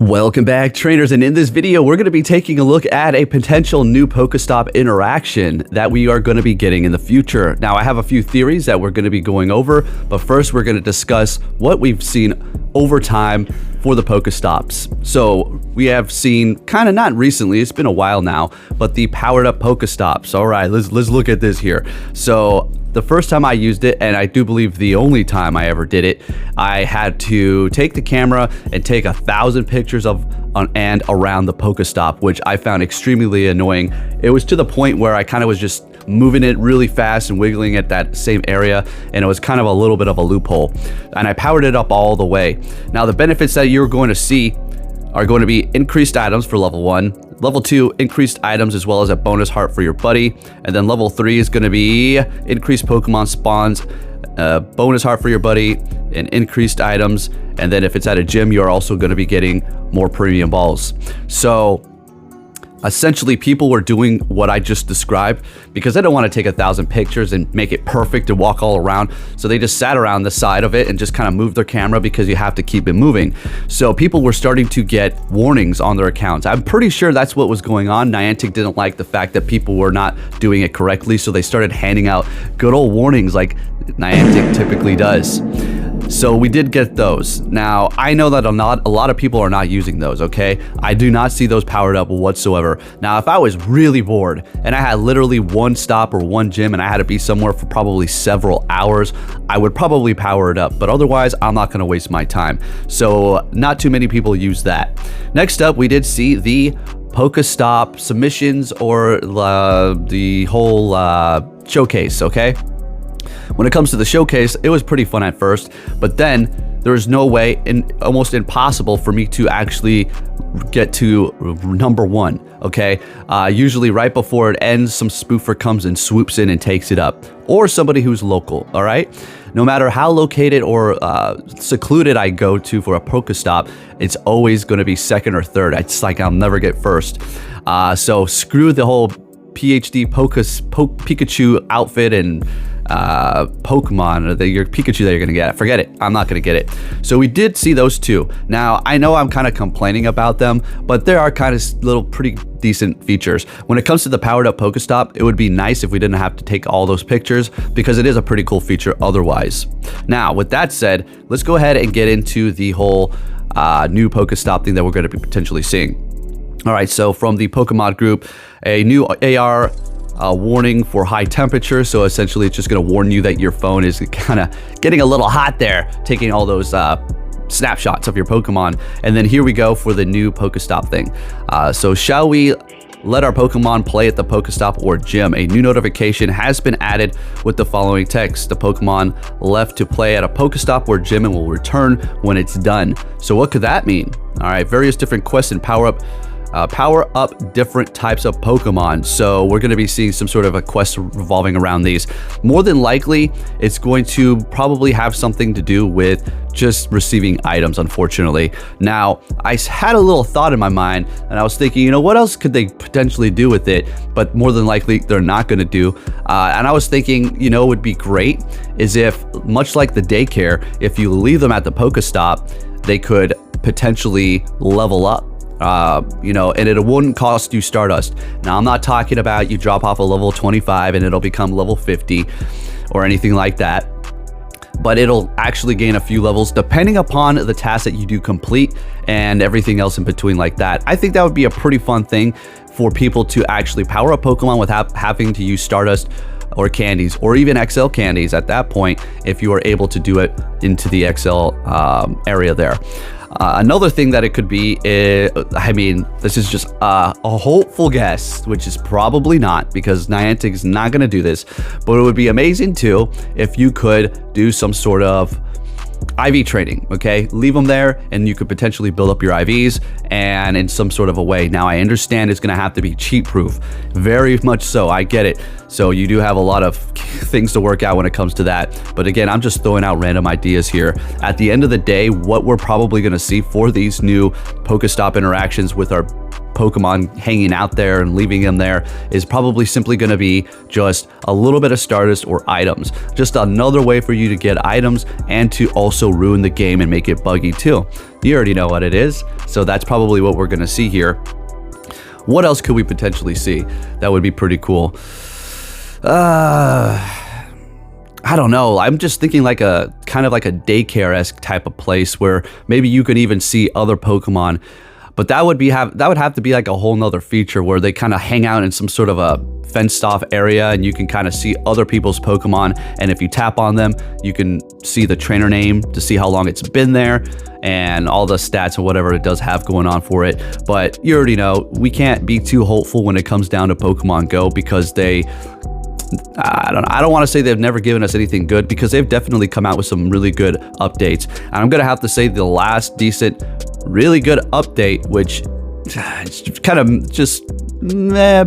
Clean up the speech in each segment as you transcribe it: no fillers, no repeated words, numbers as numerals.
Welcome back, trainers, and in this video we're going to be taking a look at a potential new Pokestop interaction that we are going to be getting in the future. Now, I have a few theories that we're going to be going over, but first we're going to discuss what we've seen over time for the Pokestops. So we have seen, kind of not recently, it's been a while now, but the powered up Pokestops. All right, let's look at this here. So the first time I used it, and I do believe the only time I ever did it, I had to take the camera and take 1,000 pictures of and around the Pokestop, which I found extremely annoying. It was to the point where I kind of was just moving it really fast and wiggling at that same area, and it was kind of a little bit of a loophole. And I powered it up all the way. Now, the benefits that you're going to see are going to be increased items for level 1, level 2, increased items as well as a bonus heart for your buddy, and then level 3 is going to be increased Pokemon spawns, bonus heart for your buddy, and increased items. And then if it's at a gym, you're also going to be getting more premium balls. So essentially, people were doing what I just described because they don't want to take 1,000 pictures and make it perfect and walk all around. So they just sat around the side of it and just kind of moved their camera because you have to keep it moving. So people were starting to get warnings on their accounts. I'm pretty sure that's what was going on. Niantic didn't like the fact that people were not doing it correctly, so they started handing out good old warnings like Niantic typically does. So we did get those. Now, I know that a lot of people are not using those, okay? I do not see those powered up whatsoever. Now, if I was really bored and I had literally one stop or one gym and I had to be somewhere for probably several hours, I would probably power it up. But otherwise, I'm not gonna waste my time. So not too many people use that. Next up, we did see the Pokestop submissions or the whole showcase, okay? When it comes to the showcase, it was pretty fun at first, but then there was no way, and almost impossible for me to actually get to number 1, okay? Usually right before it ends, some spoofer comes and swoops in and takes it up, or somebody who's local, all right? No matter how located or secluded I go to for a Pokestop, it's always gonna be second or third. It's like I'll never get first. So screw the whole PhD Pikachu outfit and Pokemon, your Pikachu that you're gonna get. Forget it, I'm not gonna get it. So we did see those two. Now, I know I'm kind of complaining about them, but there are kind of little pretty decent features. When it comes to the powered up Pokestop, it would be nice if we didn't have to take all those pictures because it is a pretty cool feature otherwise. Now, with that said, let's go ahead and get into the whole new Pokestop thing that we're gonna be potentially seeing. All right, so from the Pokemon group, a new AR warning for high temperature. So essentially it's just going to warn you that your phone is kind of getting a little hot there, taking all those snapshots of your Pokemon. And then here we go for the new Pokestop thing. So shall we let our Pokemon play at the Pokestop or gym? A new notification has been added with the following text: the Pokemon left to play at a Pokestop or gym and will return when it's done. So what could that mean? All right, various different quests and power up different types of Pokemon. So we're going to be seeing some sort of a quest revolving around these. More than likely, it's going to probably have something to do with just receiving items, unfortunately. Now, I had a little thought in my mind, and I was thinking, you know, what else could they potentially do with it? But more than likely, they're not going to do. And I was thinking, you know, it would be great is if, much like the daycare, if you leave them at the Pokestop, they could potentially level up. You know, and it wouldn't cost you Stardust. Now, I'm not talking about you drop off a level 25 and it'll become level 50 or anything like that, but it'll actually gain a few levels depending upon the tasks that you do complete and everything else in between like that. I think that would be a pretty fun thing for people to actually power up Pokemon without having to use Stardust or candies, or even XL candies at that point, if you are able to do it into the XL area there. Another thing that it could be is, I mean, this is just a hopeful guess, which is probably not, because Niantic is not going to do this, but it would be amazing too if you could do some sort of IV training, okay? Leave them there and you could potentially build up your IVs and in some sort of a way. Now, I understand it's going to have to be cheat proof, very much so, I get it. So you do have a lot of things to work out when it comes to that. But again, I'm just throwing out random ideas here. At the end of the day, what we're probably going to see for these new Pokestop interactions with our Pokemon hanging out there and leaving them there is probably simply going to be just a little bit of Stardust or items. Just another way for you to get items and to also ruin the game and make it buggy too. You already know what it is, so that's probably what we're going to see here. What else could we potentially see that would be pretty cool? I don't know. I'm just thinking like a kind of like a daycare-esque type of place where maybe you could even see other Pokemon. But that would have to be like a whole nother feature where they kind of hang out in some sort of a fenced off area and you can kind of see other people's Pokemon. And if you tap on them, you can see the trainer name to see how long it's been there and all the stats or whatever it does have going on for it. But you already know, we can't be too hopeful when it comes down to Pokemon Go because I don't want to say they've never given us anything good because they've definitely come out with some really good updates. And I'm going to have to say the last decent, really good update, which is kind of just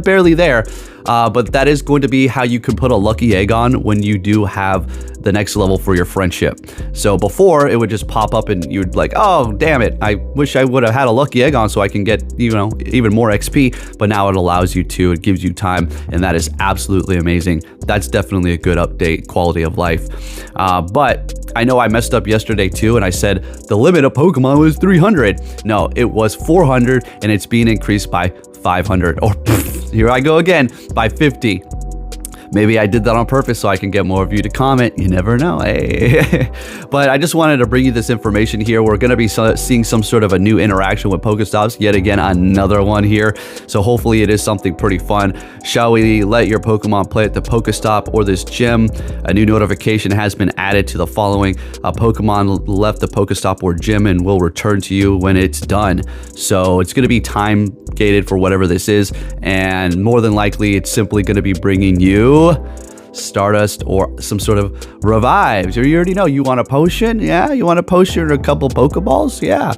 barely there. But that is going to be how you can put a lucky egg on when you do have the next level for your friendship. So before it would just pop up and you'd like, oh, damn it. I wish I would have had a lucky egg on so I can get, even more XP, but now it allows you to, it gives you time. And that is absolutely amazing. That's definitely a good update, quality of life. But I know I messed up yesterday too. And I said the limit of Pokemon was 300. No, it was 400 and it's being increased by 500 or here I go again, by 50. Maybe I did that on purpose so I can get more of you to comment. You never know. Hey. But I just wanted to bring you this information here. We're going to be seeing some sort of a new interaction with Pokestops. Yet again, another one here. So hopefully it is something pretty fun. Shall we let your Pokemon play at the Pokestop or this gym? A new notification has been added to the following. Pokemon left the Pokestop or gym and will return to you when it's done. So it's going to be time gated for whatever this is. And more than likely, it's simply going to be bringing you Stardust or some sort of revives. You already know, you want a potion? Yeah, you want a potion or a couple Pokeballs? Yeah.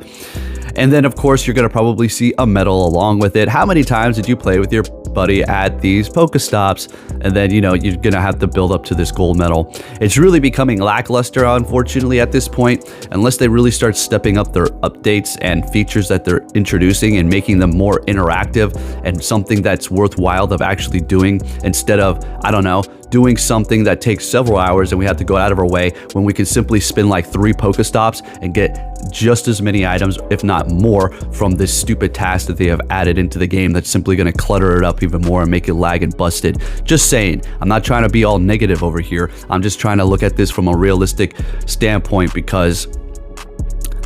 And then of course you're going to probably see a medal along with it. How many times did you play with your buddy at these Pokestops? And then you're going to have to build up to this gold medal. It's really becoming lackluster, unfortunately, at this point, unless they really start stepping up their updates and features that they're introducing and making them more interactive and something that's worthwhile of actually doing, instead of, I don't know, doing something that takes several hours and we have to go out of our way when we can simply spin like 3 Pokestops and get just as many items, if not more, from this stupid task that they have added into the game that's simply going to clutter it up even more and make it lag and busted. Just saying, I'm not trying to be all negative over here. I'm just trying to look at this from a realistic standpoint because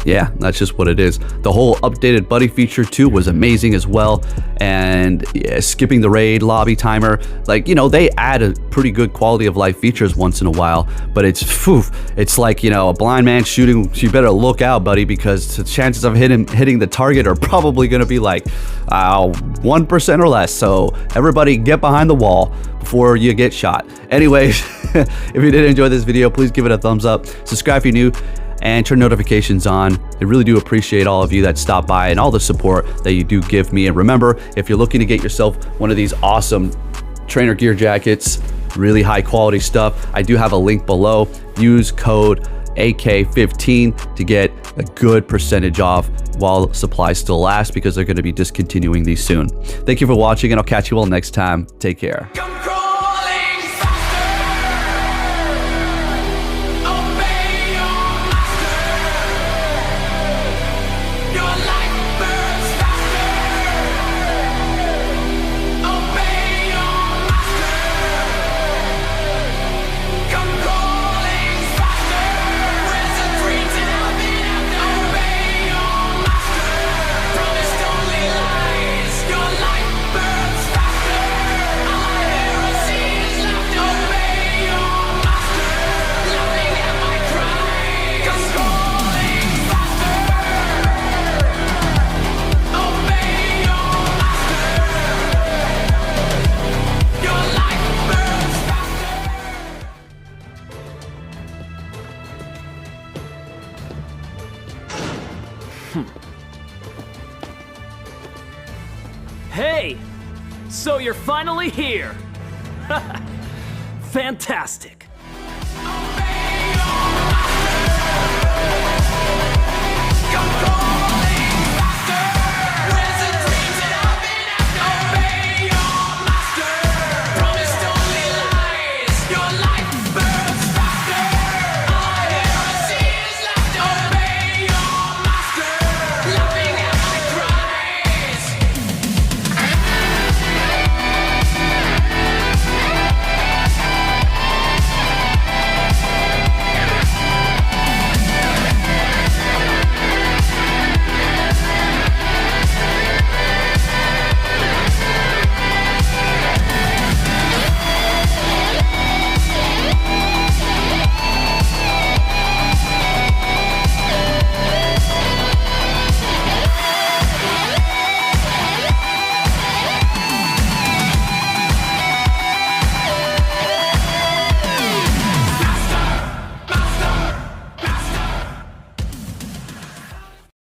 yeah, that's just what it is. The whole updated buddy feature too was amazing as well. And yeah, skipping the raid lobby timer, like, they add a pretty good quality of life features once in a while, but it's like, a blind man shooting. You better look out, buddy, because the chances of hitting the target are probably going to be like 1% or less. So everybody get behind the wall before you get shot. Anyways, if you did enjoy this video, please give it a thumbs up, subscribe if you're new, and turn notifications on. I really do appreciate all of you that stop by and all the support that you do give me. And remember, if you're looking to get yourself one of these awesome trainer gear jackets, really high quality stuff, I do have a link below. Use code AK15 to get a good percentage off while supplies still last, because they're going to be discontinuing these soon. Thank you for watching, and I'll catch you all next time. Take care. Hey! So you're finally here! Fantastic!